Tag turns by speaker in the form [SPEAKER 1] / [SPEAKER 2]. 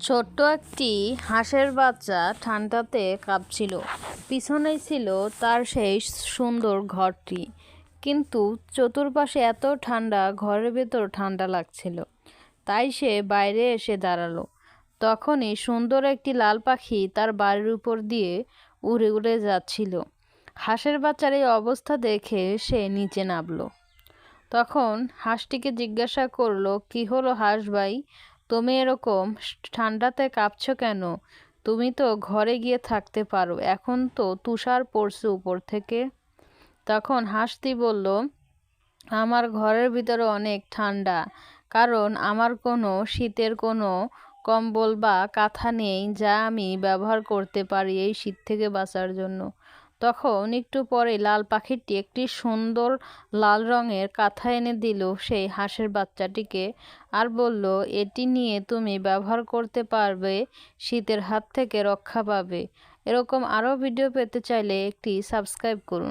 [SPEAKER 1] ছোট্ট একটি হাঁসের বাচ্চা ঠান্ডাতে কাঁপছিল। পিছনেই ছিল তার সেই সুন্দর ঘরটি, কিন্তু চতুর্পাশে এত ঠান্ডা, ঘরের ভেতর ঠান্ডা লাগছিল। তাই সে বাইরে এসে দাঁড়ালো। তখনই সুন্দর একটি লাল পাখি তার বাড়ির উপর দিয়ে উড়ে উড়ে যাচ্ছিল। হাঁসের বাচ্চার এই অবস্থা দেখে সে নিচে নামলো। তখন হাঁসটিকে জিজ্ঞাসা করলো, কি হলো হাঁস ভাই, তুমি এরকম ঠান্ডাতে কাঁপছো কেন? তুমি তো ঘরে গিয়ে থাকতে পারো, এখন তো তুষার পড়ছে উপর থেকে। তখন হাঁসটি বলল, আমার ঘরের ভিতরে অনেক ঠান্ডা, কারণ আমার কোনো শীতের কোনো কম্বল বা কাঁথা নেই যা আমি ব্যবহার করতে পারি এই শীত থেকে বাঁচার জন্য। তখন একটু পরে লাল পাখিটি একটি সুন্দর লাল রঙের কাঁথা এনে দিল সেই হাঁসের বাচ্চাটিকে, আর বলল, এটি নিয়ে তুমি ব্যবহার করতে পারবে, শীতের হাত থেকে রক্ষা পাবে। এরকম আরও ভিডিও পেতে চাইলে একটি সাবস্ক্রাইব করুন।